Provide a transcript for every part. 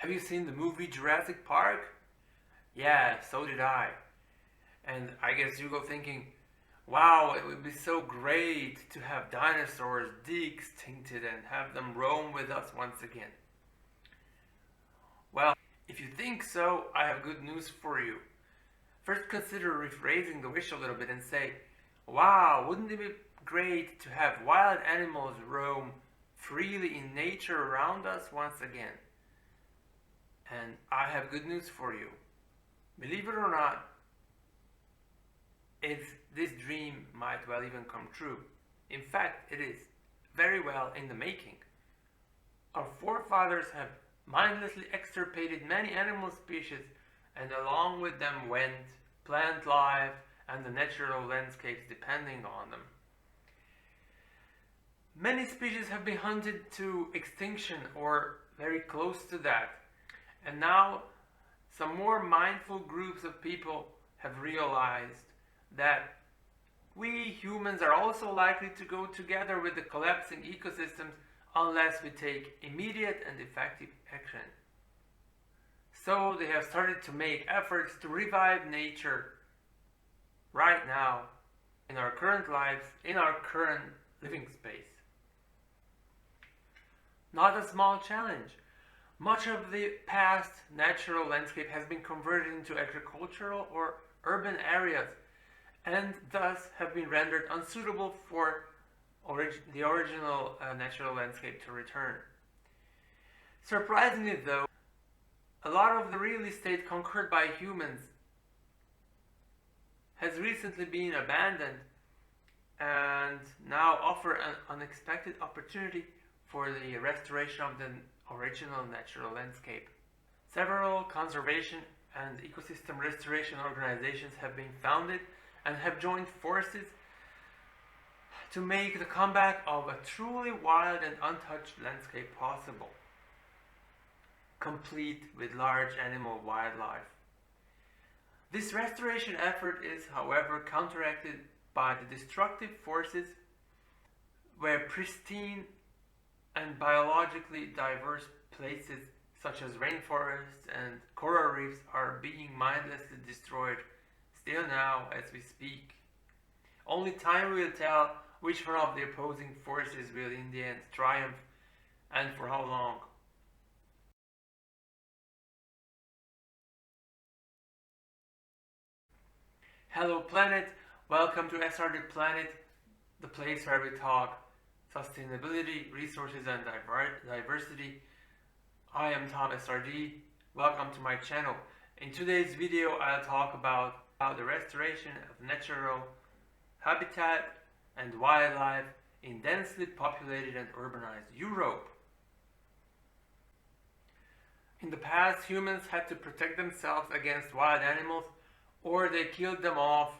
Have you seen the movie Jurassic Park? Yeah, so did I. And I guess you go thinking, wow, it would be so great to have dinosaurs de-extincted and have them roam with us once again. Well, if you think so, I have good news for you. First, consider rephrasing the wish a little bit and say, wow, wouldn't it be great to have wild animals roam freely in nature around us once again? And I have good news for you. Believe it or not, this dream might well even come true. In fact, it is very well in the making. Our forefathers have mindlessly extirpated many animal species, and along with them went plant life and the natural landscapes depending on them. Many species have been hunted to extinction or very close to that, and now some more mindful groups of people have realized that we humans are also likely to go together with the collapsing ecosystems unless we take immediate and effective action. So they have started to make efforts to revive nature right now in our current lives, in our current living space. Not a small challenge. Much of the past natural landscape has been converted into agricultural or urban areas and thus have been rendered unsuitable for the original natural landscape to return. Surprisingly though, a lot of the real estate conquered by humans has recently been abandoned and now offer an unexpected opportunity for the restoration of the original natural landscape. Several conservation and ecosystem restoration organizations have been founded and have joined forces to make the comeback of a truly wild and untouched landscape possible, complete with large animal wildlife. This restoration effort is, however, counteracted by the destructive forces where pristine and biologically diverse places such as rainforests and coral reefs are being mindlessly destroyed still now as we speak. Only time will tell which one of the opposing forces will in the end triumph and for how long. Hello planet, welcome to SRD Planet, the place where we talk sustainability, resources and diversity. I am Tom SRD, welcome to my channel. In today's video I'll talk about the restoration of natural habitat and wildlife in densely populated and urbanized Europe. In the past, humans had to protect themselves against wild animals, or they killed them off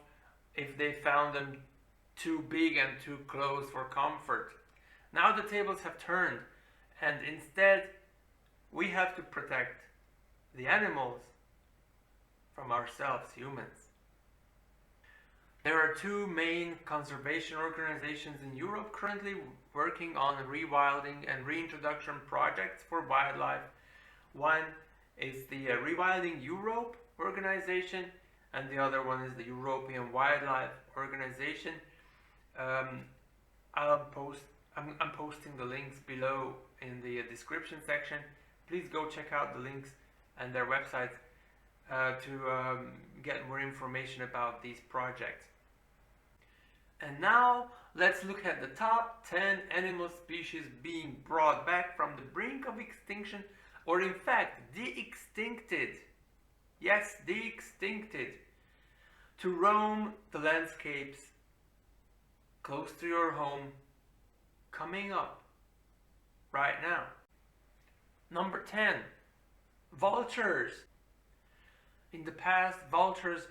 if they found them too big and too close for comfort. Now the tables have turned, and instead we have to protect the animals from ourselves, humans. There are two main conservation organizations in Europe currently working on rewilding and reintroduction projects for wildlife. One is the Rewilding Europe organization, and the other one is the European Wildlife Organization. I'm posting the links below in the description section. Please go check out the links and their websites to get more information about these projects. And now let's look at the top 10 animal species being brought back from the brink of extinction, or in fact de-extincted. Yes, de-extincted, to roam the landscapes close to your home, coming up right now. Number 10, vultures. In the past, vultures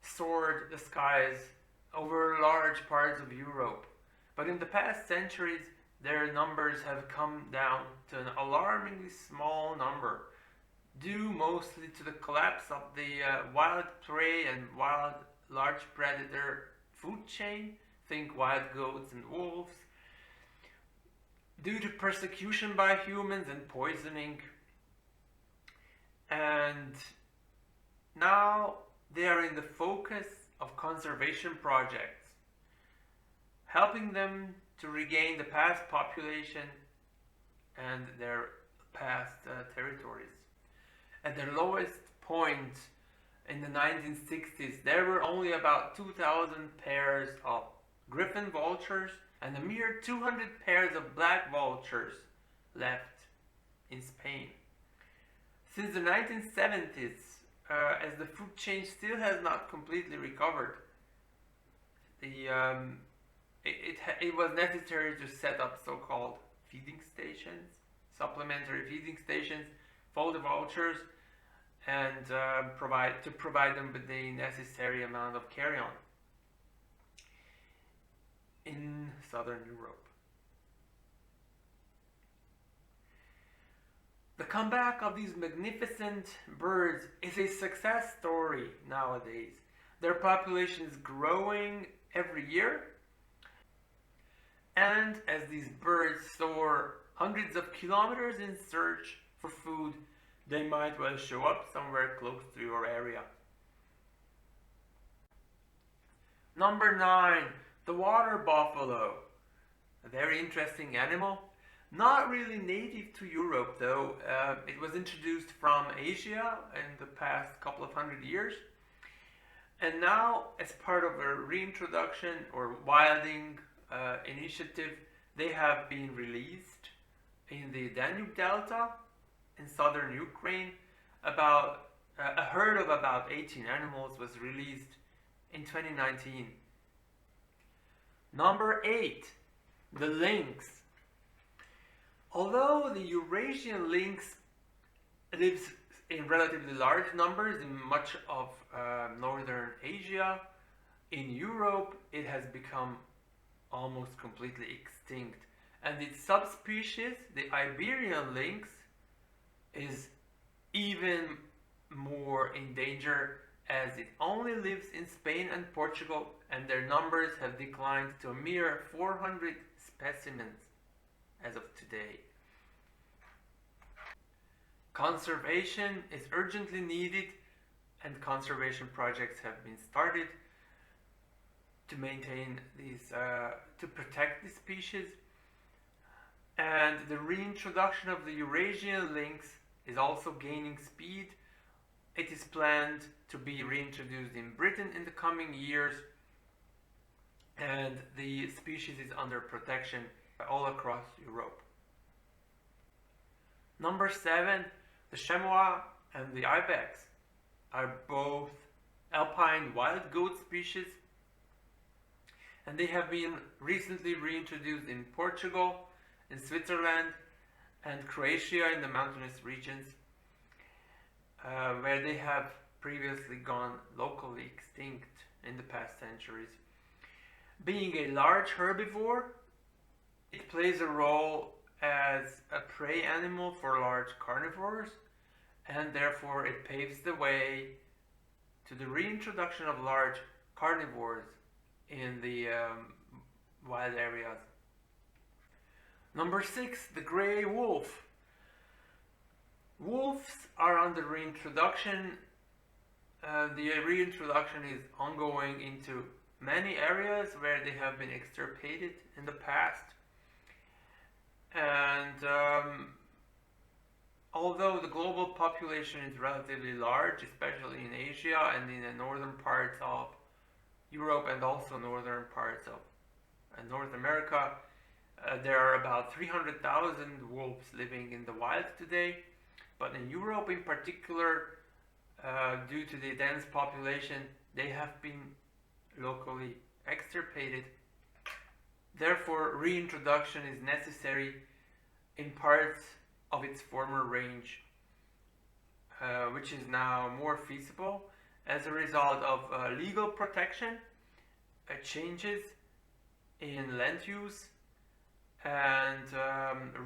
soared the skies over large parts of Europe, but in the past centuries their numbers have come down to an alarmingly small number, due mostly to the collapse of the wild prey and wild large predator food chain, think wild goats and wolves, due to persecution by humans and poisoning and now they are in the focus of conservation projects, helping them to regain the past population and their past territories. At their lowest point in the 1960s, there were only about 2,000 pairs of griffon vultures and a mere 200 pairs of black vultures left in Spain. Since the 1970s, as the food chain still has not completely recovered, it was necessary to set up so-called feeding stations, supplementary feeding stations for the vultures, and provide them with the necessary amount of carrion in southern Europe. The comeback of these magnificent birds is a success story nowadays. Their population is growing every year, and as these birds soar hundreds of kilometers in search for food, they might well show up somewhere close to your area. Number 9, the water buffalo. A very interesting animal. Not really native to Europe though. It was introduced from Asia in the past couple of hundred years. And now, as part of a reintroduction or wilding initiative, they have been released in the Danube Delta in southern Ukraine. About a herd of about 18 animals was released in 2019. Number 8, the lynx. Although the Eurasian lynx lives in relatively large numbers in much of northern Asia, in Europe it has become almost completely extinct, and its subspecies, the Iberian lynx, is even more in danger, as it only lives in Spain and Portugal, and their numbers have declined to a mere 400 specimens as of today. Conservation is urgently needed, and conservation projects have been started to maintain these, to protect the species. And the reintroduction of the Eurasian lynx is also gaining speed. It is planned to be reintroduced in Britain in the coming years, and the species is under protection all across Europe. Number 7, the chamois and the ibex are both alpine wild goat species, and they have been recently reintroduced in Portugal, in Switzerland, and Croatia in the mountainous regions, where they have previously gone locally extinct in the past centuries. Being a large herbivore, it plays a role as a prey animal for large carnivores, and therefore it paves the way to the reintroduction of large carnivores in the wild areas. Number 6, the grey wolf. Wolves are under reintroduction. The reintroduction is ongoing into many areas where they have been extirpated in the past. And although the global population is relatively large, especially in Asia and in the northern parts of Europe and also northern parts of North America, there are about 300,000 wolves living in the wild today. But in Europe in particular, due to the dense population, they have been locally extirpated. Therefore, reintroduction is necessary in parts of its former range, which is now more feasible as a result of legal protection, changes in land use, and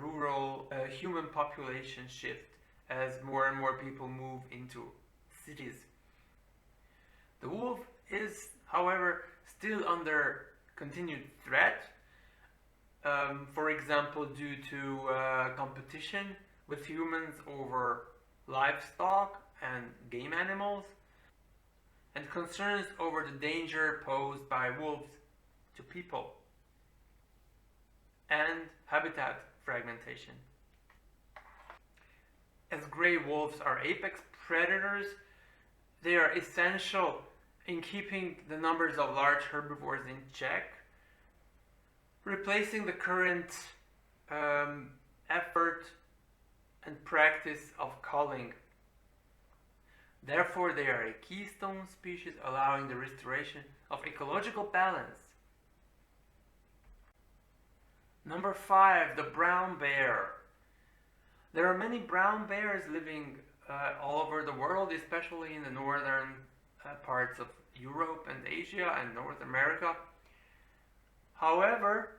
rural human population shift as more and more people move into cities. The wolf is, however, still under continued threat, for example, due to competition with humans over livestock and game animals, and concerns over the danger posed by wolves to people, and habitat fragmentation. As gray wolves are apex predators, they are essential in keeping the numbers of large herbivores in check, replacing the current effort and practice of culling. Therefore, they are a keystone species, allowing the restoration of ecological balance. Number 5, the brown bear. There are many brown bears living all over the world, especially in the northern parts of Europe and Asia and North America. However,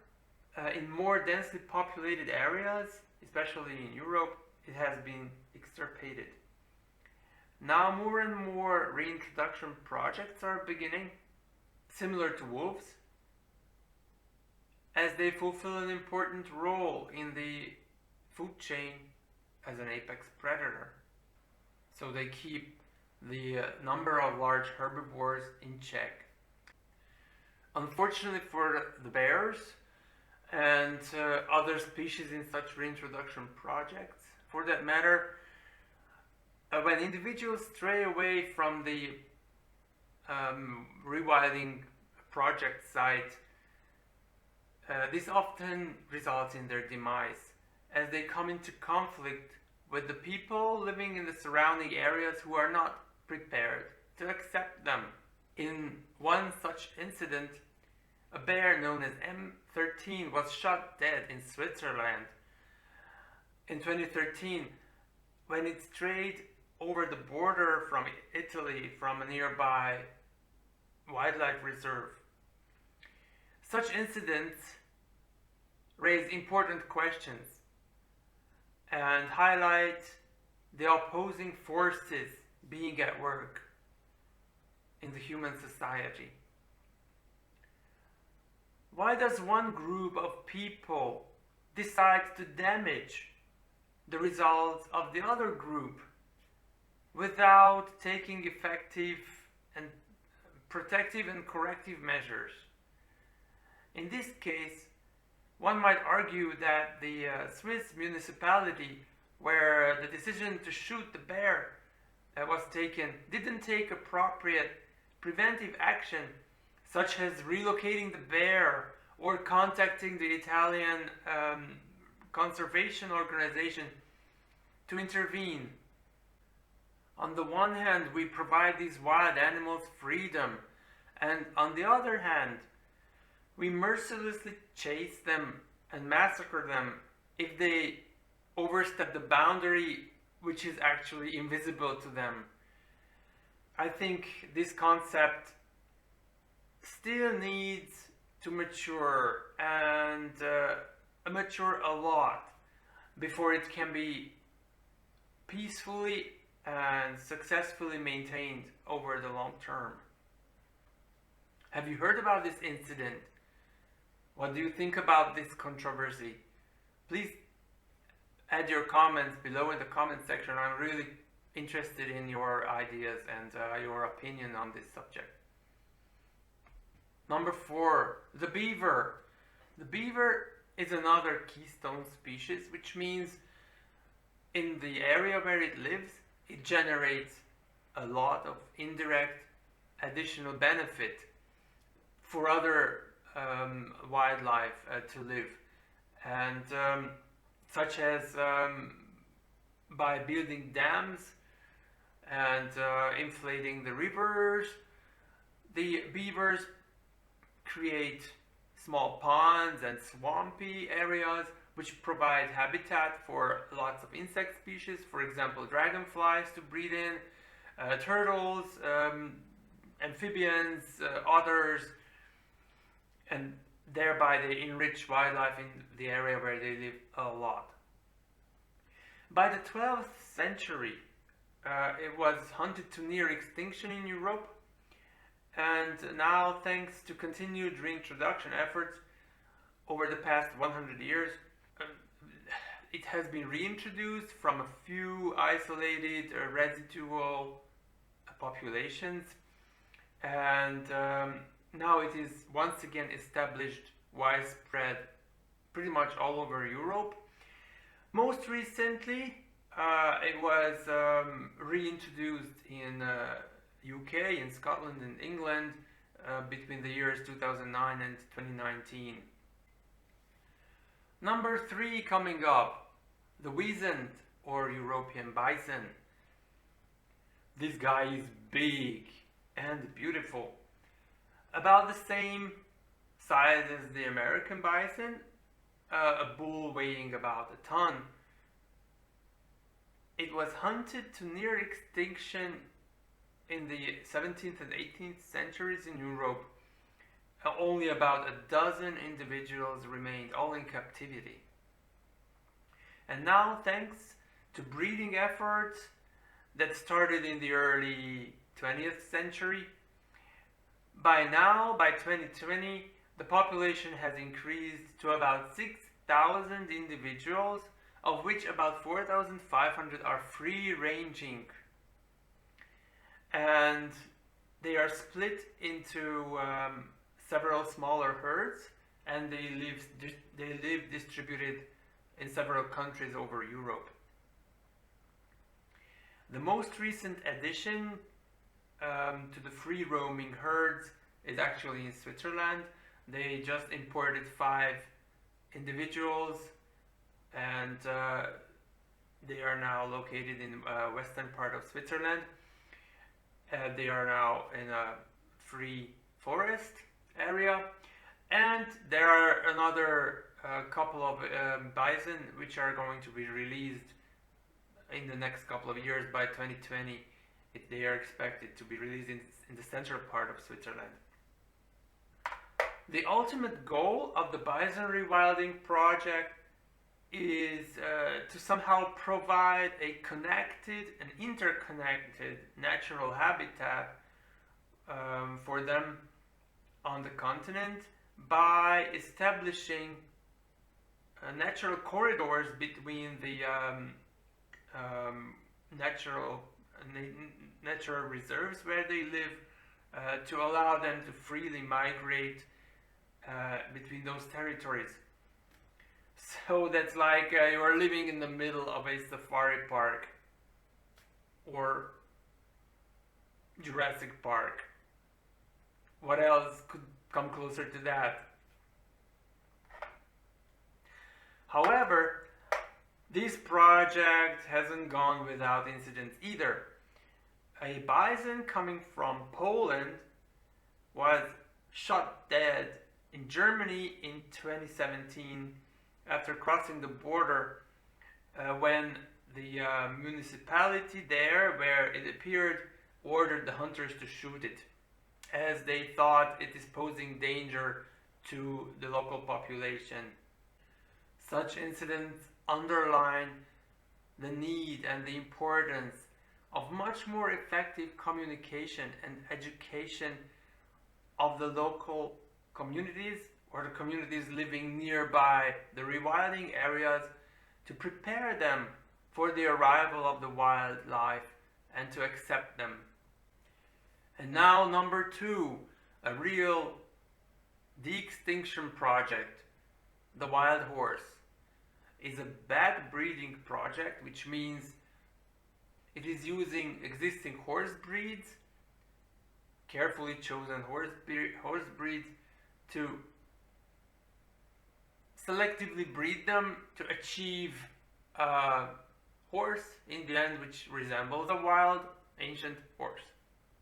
in more densely populated areas, especially in Europe, it has been extirpated. Now more and more reintroduction projects are beginning, similar to wolves, as they fulfill an important role in the food chain as an apex predator. So they keep the number of large herbivores in check. Unfortunately for the bears and other species in such reintroduction projects, for that matter, when individuals stray away from the rewilding project site, this often results in their demise, as they come into conflict with the people living in the surrounding areas who are not prepared to accept them. In one such incident, a bear known as M13 was shot dead in Switzerland in 2013 when it strayed over the border from Italy from a nearby wildlife reserve. Such incidents raise important questions and highlight the opposing forces being at work in the human society. Why does one group of people decide to damage the results of the other group without taking effective and protective and corrective measures? In this case, one might argue that the Swiss municipality, where the decision to shoot the bear was taken, didn't take appropriate preventive action, such as relocating the bear or contacting the Italian conservation organization to intervene. On the one hand, we provide these wild animals freedom, and on the other hand, we mercilessly chase them and massacre them if they overstep the boundary which is actually invisible to them. I think this concept still needs to mature and mature a lot before it can be peacefully and successfully maintained over the long term. Have you heard about this incident? What do you think about this controversy? Please add your comments below in the comment section. I'm really interested in your ideas and your opinion on this subject. Number 4, the beaver. The beaver is another keystone species, which means in the area where it lives, it generates a lot of indirect additional benefit for other wildlife to live, and such as by building dams and inflating the rivers. The beavers create small ponds and swampy areas which provide habitat for lots of insect species, for example dragonflies to breed in, turtles, amphibians, otters, and thereby they enrich wildlife in the area where they live a lot. By the 12th century, it was hunted to near extinction in Europe, and now, thanks to continued reintroduction efforts over the past 100 years, it has been reintroduced from a few isolated residual populations, and now it is once again established, widespread, pretty much all over Europe. Most recently, it was reintroduced in UK, in Scotland, and England between the years 2009 and 2019. Number 3 coming up, the Wisent or European Bison. This guy is big and beautiful, about the same size as the American Bison, a bull weighing about a ton. It was hunted to near extinction in the 17th and 18th centuries in Europe. Only about a dozen individuals remained, all in captivity. And now, thanks to breeding efforts that started in the early 20th century, by 2020, the population has increased to about 6,000 individuals, of which about 4,500 are free-ranging. And they are split into several smaller herds, and they live distributed in several countries over Europe. The most recent addition to the free-roaming herds is actually in Switzerland. They just imported 5 individuals, and they are now located in western part of Switzerland. They are now in a free forest area, and there are another couple of bison which are going to be released in the next couple of years. By 2020 they are expected to be released in the central part of Switzerland. The ultimate goal of the bison rewilding project is to somehow provide a connected and interconnected natural habitat for them on the continent by establishing natural corridors between the natural reserves where they live, to allow them to freely migrate between those territories. So that's like you are living in the middle of a safari park or Jurassic Park. What else could come closer to that? However, this project hasn't gone without incidents either. A bison coming from Poland was shot dead in Germany in 2017 after crossing the border, when the municipality there, where it appeared, ordered the hunters to shoot it, as they thought it is posing danger to the local population. Such incidents underline the need and the importance of much more effective communication and education of the local communities, or the communities living nearby the rewilding areas, to prepare them for the arrival of the wildlife and to accept them. And now number 2, a real de-extinction project, the wild horse, is a backbreeding project, which means it is using existing horse breeds, carefully chosen horse breeds, to selectively breed them to achieve a horse in the end which resembles a wild ancient horse.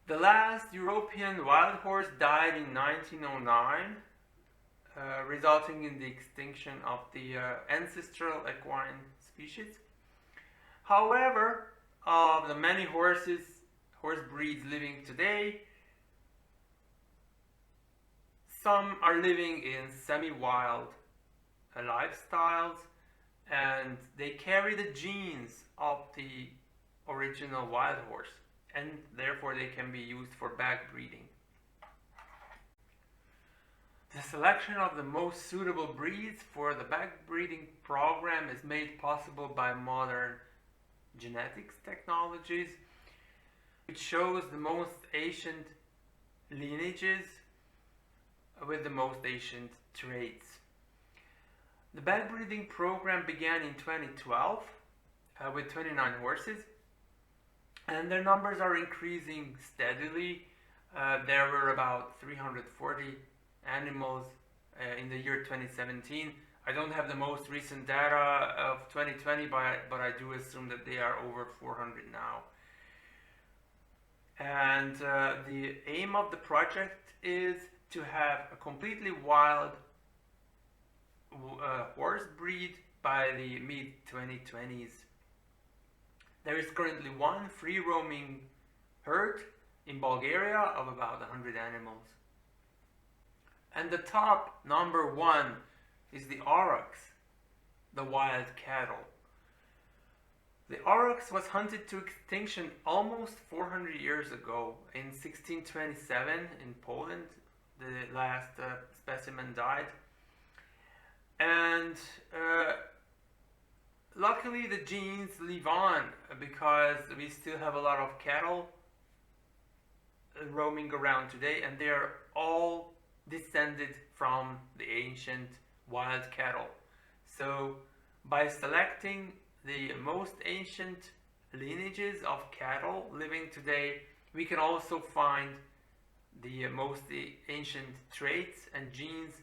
The last European wild horse died in 1909, resulting in the extinction of the ancestral equine species. However, of the many horse breeds living today, some are living in semi-wild lifestyles, and they carry the genes of the original wild horse, and therefore they can be used for backbreeding. The selection of the most suitable breeds for the backbreeding program is made possible by modern genetics technologies, which shows the most ancient lineages with the most ancient traits. The backbreeding program began in 2012 with 29 horses, and their numbers are increasing steadily. There were about 340 animals in the year 2017. I don't have the most recent data of 2020, but I do assume that they are over 400 now. And the aim of the project is to have a completely wild horse breed by the mid-2020s. There is currently one free-roaming herd in Bulgaria of about 100 animals. And the top number one is the Oryx, the wild cattle. The Oryx was hunted to extinction almost 400 years ago. In 1627 in Poland, the last specimen died. And luckily the genes live on because we still have a lot of cattle roaming around today, and they are all descended from the ancient wild cattle. So by selecting the most ancient lineages of cattle living today, we can also find the most ancient traits and genes,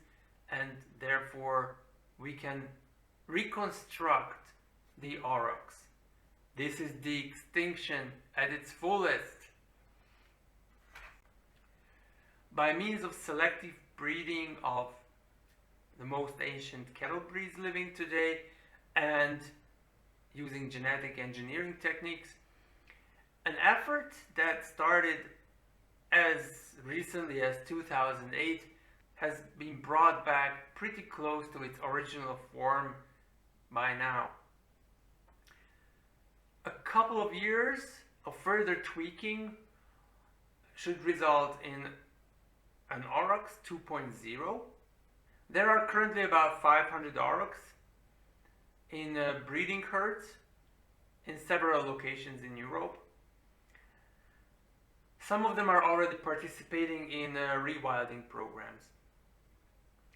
and therefore we can reconstruct the Oryx. This is de-extinction at its fullest. By means of selective breeding of the most ancient cattle breeds living today and using genetic engineering techniques, an effort that started as recently as 2008 has been brought back pretty close to its original form by now. A couple of years of further tweaking should result in an Oryx 2.0. There are currently about 500 Oryx in breeding herds in several locations in Europe. Some of them are already participating in rewilding programs.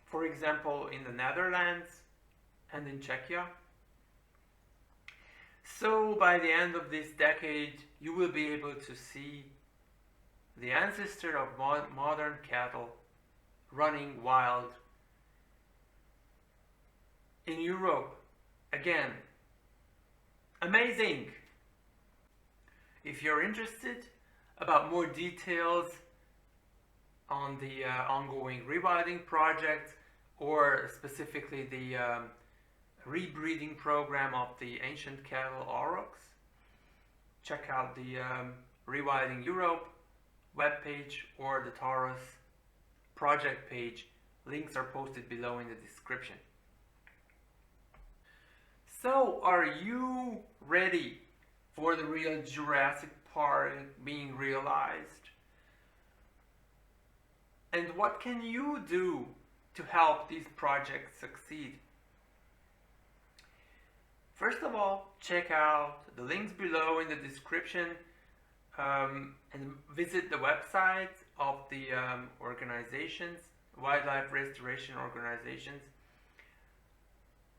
For example, in the Netherlands and in Czechia. So by the end of this decade, you will be able to see the ancestor of modern cattle running wild in Europe. Again, amazing! If you're interested about more details on the ongoing rewilding project, or specifically the rebreeding program of the ancient cattle Oryx, check out the Rewilding Europe webpage or the Taurus project page. Links are posted below in the description. So, are you ready for the real Jurassic Park being realized? And what can you do to help these projects succeed? First of all, check out the links below in the description and visit the website of the organizations, wildlife restoration organizations.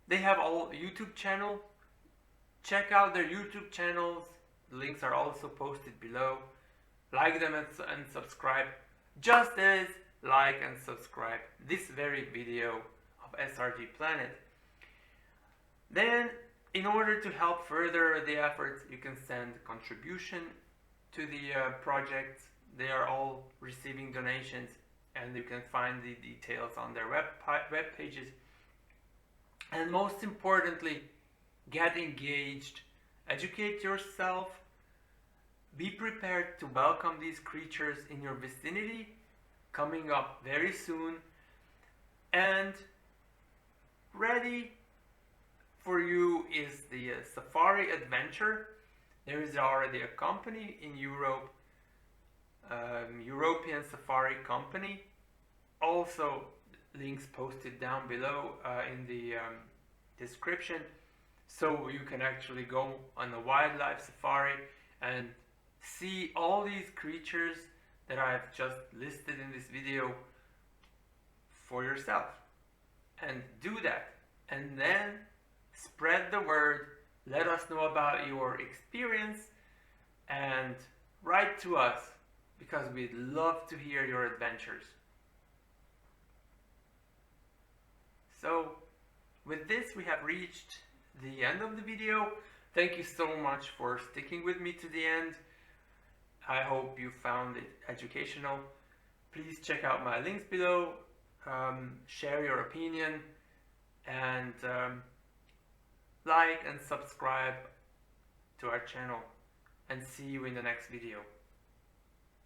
They have all YouTube channel. Check out their YouTube channels. The links are also posted below. Like them and subscribe, just as like and subscribe this very video of SRG Planet. Then, in order to help further the efforts, you can send contribution to the projects. They are all receiving donations, and you can find the details on their web pages. And most importantly, get engaged, educate yourself, be prepared to welcome these creatures in your vicinity, coming up very soon, and ready for you is the safari adventure. There is already a company in Europe, European Safari Company. Also, links posted down below in the description, so you can actually go on a wildlife safari and see all these creatures that I've just listed in this video for yourself. And do that, and then spread the word. Let us know about your experience and write to us, because we'd love to hear your adventures. So with this, we have reached the end of the video. Thank you so much for sticking with me to the end. I hope you found it educational. Please check out my links below, share your opinion, and like and subscribe to our channel, and see you in the next video.